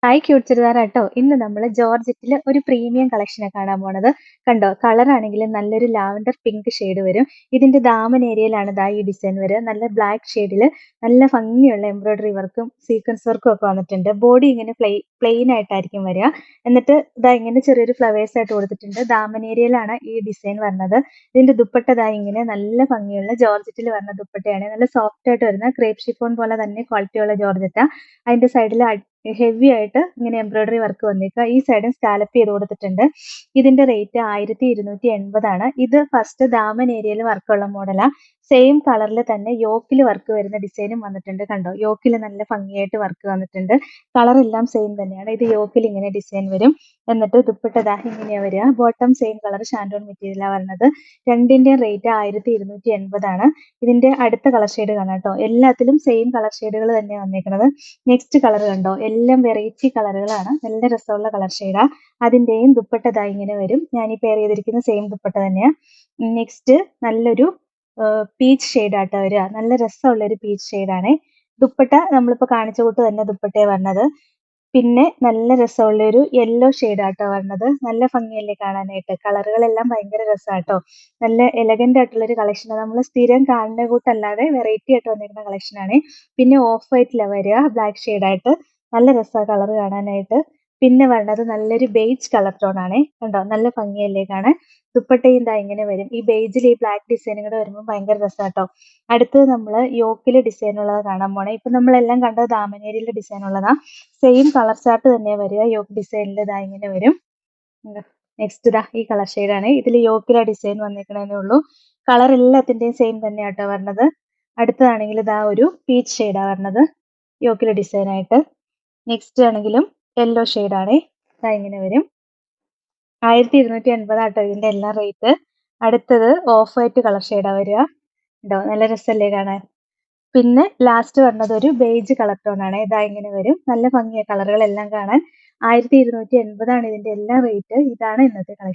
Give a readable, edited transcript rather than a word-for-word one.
Hi cute ചുരിദാറാട്ടോ. ഇന്ന് നമ്മൾ ജോർജറ്റില് ഒരു പ്രീമിയം കളക്ഷനാ കാണാൻ പോണത്. കണ്ടോ? കളറാണെങ്കിൽ നല്ലൊരു ലാവൻഡർ പിങ്ക് ഷെയ്ഡ് വരും. ഇതിന്റെ ദാമൻ ഏരിയയിലാണ് ദാ ഈ ഡിസൈൻ വരിക. നല്ല ബ്ലാക്ക് ഷെയ്ഡില് നല്ല ഭംഗിയുള്ള എംബ്രോയിഡറി വർക്കും സീക്വൻസ് വർക്കും ഒക്കെ വന്നിട്ടുണ്ട്. ബോഡി ഇങ്ങനെ പ്ലെയിൻ ആയിട്ടായിരിക്കും വരിക. എന്നിട്ട് ദാ ഇങ്ങനെ ചെറിയൊരു ഫ്ലവേഴ്സ് ആയിട്ട് കൊടുത്തിട്ടുണ്ട്. ദാമൻ ഏരിയയിലാണ് ഈ ഡിസൈൻ വരുന്നത്. ഇതിന്റെ ദുപ്പട്ട ദാ ഇങ്ങനെ നല്ല ഭംഗിയുള്ള ജോർജറ്റിൽ വരുന്ന ദുപ്പട്ടയാണ്. നല്ല സോഫ്റ്റ് ആയിട്ട് വരുന്ന ക്രേപ്പ് ഷിഫോൺ പോലെ തന്നെ ക്വാളിറ്റിയുള്ള ജോർജറ്റ. അതിന്റെ സൈഡിൽ ഹെവി ആയിട്ട് ഇങ്ങനെ എംബ്രോയിഡറി വർക്ക് വന്നേക്കുക. ഈ സൈഡും സ്കാലപ്പ് ചെയ്ത് കൊടുത്തിട്ടുണ്ട്. ഇതിന്റെ റേറ്റ് 1280 ആണ്. ഇത് ഫസ്റ്റ് ദാമൻ ഏരിയയിൽ വർക്കുള്ള മോഡലാ. സെയിം കളറിൽ തന്നെ യോക്കിൽ വർക്ക് വരുന്ന ഡിസൈനും വന്നിട്ടുണ്ട്. കണ്ടോ? യോക്കിൽ നല്ല ഭംഗിയായിട്ട് വർക്ക് വന്നിട്ടുണ്ട്. കളർ എല്ലാം സെയിം തന്നെയാണ്. ഇത് യോക്കിൽ ഇങ്ങനെ ഡിസൈൻ വരും. എന്നിട്ട് ദുപ്പട്ട ദാ ഇങ്ങനെയാ വരിക. ബോട്ടം സെയിം കളർ ഷാൻഡോൺ മെറ്റീരിയലാണ് വരുന്നത്. രണ്ടിന്റെയും റേറ്റ് 1280 ആണ്. ഇതിന്റെ അടുത്ത കളർ ഷെയ്ഡ് കാണാം കേട്ടോ. എല്ലാത്തിലും സെയിം കളർ ഷെയ്ഡുകൾ തന്നെയാണ് വന്നേക്കുന്നത്. നെക്സ്റ്റ് കളർ കണ്ടോ? എല്ലാം വെറൈറ്റി കളറുകളാണ്. നല്ല രസമുള്ള കളർ ഷെയ്ഡാ. അതിന്റെയും ദുപ്പട്ട ദാ ഇങ്ങനെ വരും. ഞാൻ ഈ പെയർ ചെയ്തിരിക്കുന്ന സെയിം ദുപ്പട്ട തന്നെയാ. നെക്സ്റ്റ് നല്ലൊരു പീച്ച് ഷെയ്ഡാട്ടോ വരിക. നല്ല രസമുള്ള ഒരു പീച്ച് ഷെയ്ഡാണേ. ദുപ്പട്ട നമ്മളിപ്പോ കാണിച്ച കൂട്ട് തന്നെ ദുപ്പട്ടയാ വരുന്നത്. പിന്നെ നല്ല രസമുള്ള ഒരു യെല്ലോ ഷെയ്ഡാട്ടോ വരുന്നത്. നല്ല ഭംഗിയല്ലേ കാണാനായിട്ട്. കളറുകളെല്ലാം ഭയങ്കര രസാട്ടോ. നല്ല എലഗന്റ് ആയിട്ടുള്ള ഒരു കളക്ഷനാണ്. നമ്മൾ സ്ഥിരം കാണുന്ന കൂട്ടല്ലാതെ വെറൈറ്റി ആയിട്ട് വന്നിരിക്കുന്ന കളക്ഷനാണ്. പിന്നെ ഓഫ് വൈറ്റിലാ വരിക, ബ്ലാക്ക് ഷെയ്ഡായിട്ട്. നല്ല രസമാണ് കളർ കാണാനായിട്ട്. പിന്നെ വരുന്നത് നല്ലൊരു ബേജ് കളർ ടോൺ ആണേ. കണ്ടോ? നല്ല ഭംഗിയല്ലേ കാണാൻ. ദുപ്പട്ടയും ദാ ഇങ്ങനെ വരും. ഈ ബേജിൽ ഈ ബ്ലാക്ക് ഡിസൈനും കൂടെ വരുമ്പോൾ ഭയങ്കര രസാട്ടോ. അടുത്തത് നമ്മൾ യോക്കിലെ ഡിസൈൻ ഉള്ളത് കാണാൻ പോണേ. ഇപ്പൊ നമ്മളെല്ലാം കണ്ടത് ദാമനേരിയിലെ ഡിസൈൻ ഉള്ളതാ. സെയിം കളർ ചാർട്ട് തന്നെ വരിക. യോക്ക് ഡിസൈനിൽ ഇതാ ഇങ്ങനെ വരും. നെക്സ്റ്റ് ഇതാ ഈ കളർ ഷെയ്ഡാണ്. ഇതിൽ യോക്കിലെ ഡിസൈൻ വന്നേക്കണേ ഉള്ളൂ. കളർ എല്ലാത്തിന്റെയും സെയിം തന്നെയാട്ടോ വരുന്നത്. അടുത്തതാണെങ്കിൽ ഇതാ ഒരു പീച്ച് ഷെയ്ഡാ വരുന്നത് യോക്കിലെ ഡിസൈൻ ആയിട്ട്. നെക്സ്റ്റ് ആണെങ്കിലും യെല്ലോ ഷെയ്ഡാണേ. ഇതാ ഇങ്ങനെ വരും. 1280 ആട്ടോ ഇതിന്റെ എല്ലാം റേറ്റ്. അടുത്തത് ഓഫ് വൈറ്റ് കളർ ഷെയ്ഡാ വരിക. ഉണ്ടോ? നല്ല രസമല്ലേ കാണാൻ. പിന്നെ ലാസ്റ്റ് വരുന്നത് ഒരു ബേജ് കളർ ടോൺ ആണ്. ഇതാ ഇങ്ങനെ വരും. നല്ല ഭംഗിയാ കളറുകളെല്ലാം കാണാൻ. 1280 ആണ് ഇതിന്റെ എല്ലാം റേറ്റ്. ഇതാണ് ഇന്നത്തെ കളക്ഷൻ.